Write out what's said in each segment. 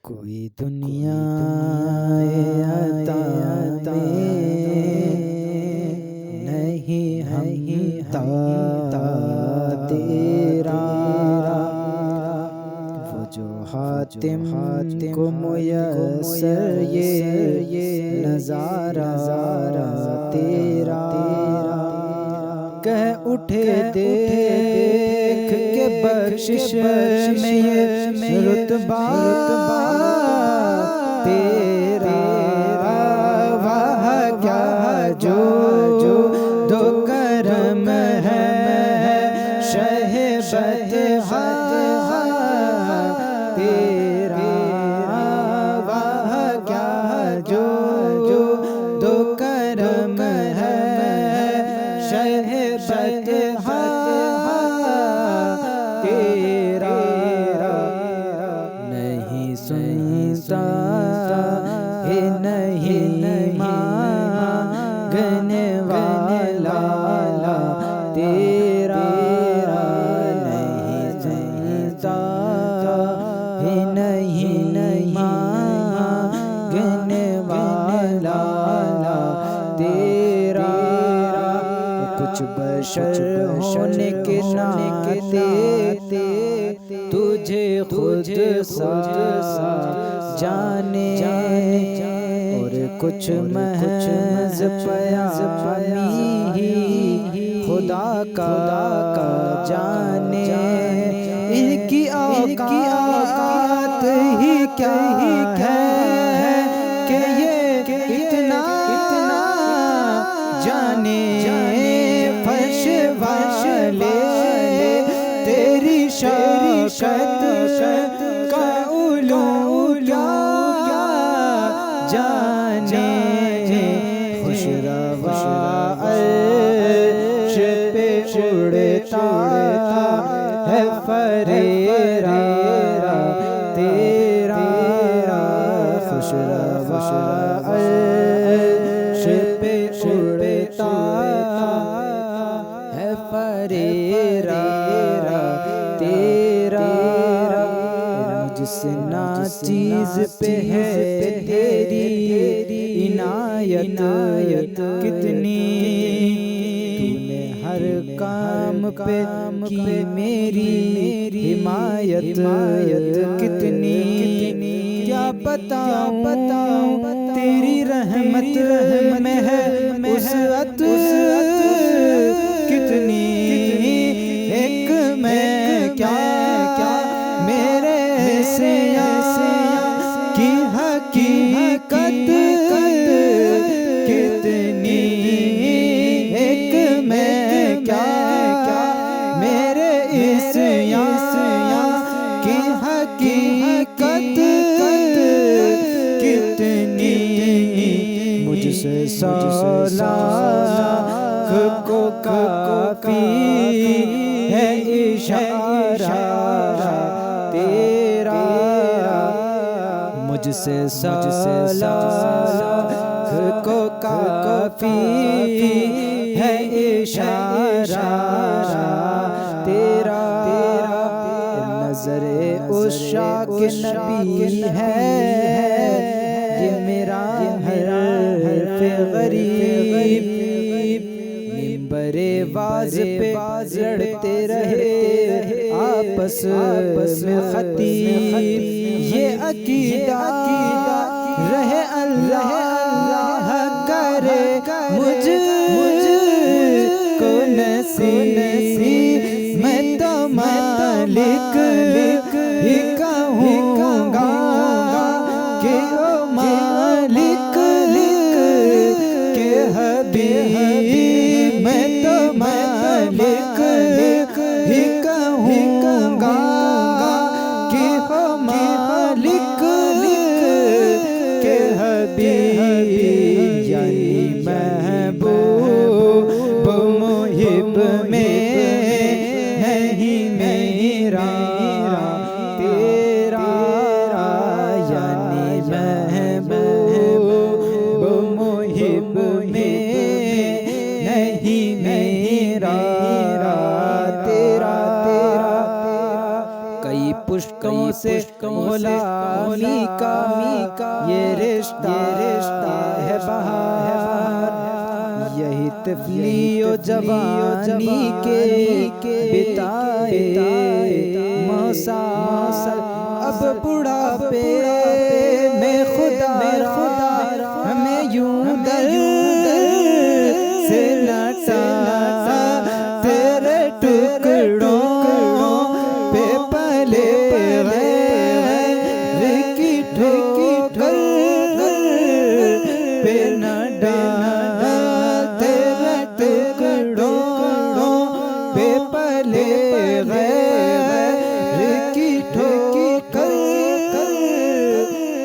کوئی دنیا عطا نہیں ہمتا تیرا، وہ جو حاتم کو میسر یہ نظارہ تیرا، کہہ اٹھے دیکھ کے بخشش میں یہ رتبہ تیرا، وہ کیا جو دو کرم ہے شہ بطحا تیرا، وہ کیا جو دو کرم ہے شہ بطحا تیرا، نہیں سنتا ہے نہیں مانگنے والا تیرا، نہیں سنتا ہے نہیں مانگنے والا تیرا، کچھ بشر ہونے کے ناطے تجھے خود سا جانے، اور کچھ محض پیامی ہی خدا کا جانے، ان کی اوقات ہی کیا ہے کہ یہ اتنا جانے، فرش والے تیری شوکت کا علوم کیا جانے، خوش روا عرش پہ اڑتا ہے فریرا تیرا، خوش روا عرش پہ اڑتا ہے فریرا تیرا، مجھ سے ناچیز پہ ہے تیری عنایت کتنی، تو نے ہر کام پہ کی میری حمایت کتنی، کیا بتاؤں تیری رحمت میں ہے وسعت کتنی، ایک میں کیا میرے سیاں کی حقیقت کتنی، ایک میں کیا میرے سیاں کی حقیقت کتنی، مجھ سے 100 لاکھ کو کافی ہے اشارہ تیرا، مجھ سے 100 لاکھ کو کافی ہے اشارہ تیرا، نظر عشاق نبی ہے یہ میرا حرف غریب، منبر واز پہ لڑتے رہے آپس میں خطیب، یہ عقیدہ رہے اللہ کرے مجھ کو نصیب، میں تو مالک ہی کہوں گا کہ او مالک کے حبیب، میں تو مالک ہی کہوں گا کہ او مالک کے حبیب، یعنی محبوب محب میں نہیں میرا تیرا، یعنی محبوب محب میں نہیں میرا تیرا، کئی پشتوں سے غلامی کا یہ رشتہ ہے بہار، یہی طفلی و جوانی کے بتائے موسم، اب بڑھاپے میں خدا ہمیں یوں در سے لٹا، تیرے ٹکڑوں پہ پلے غیر کی ٹھوکر پہ نہ ڈال، تیرے ٹکڑوں پہ پلے غیر کی ٹھوکر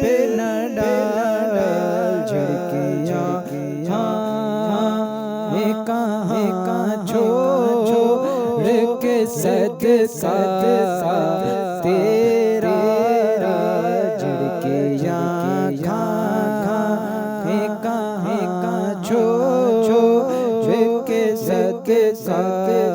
پہ نہ ڈال، جھڑکیاں کہاں چھوڑ کے صدقہ تیرا، جھڑکیاں کہاں چھوڑ کے صدقہ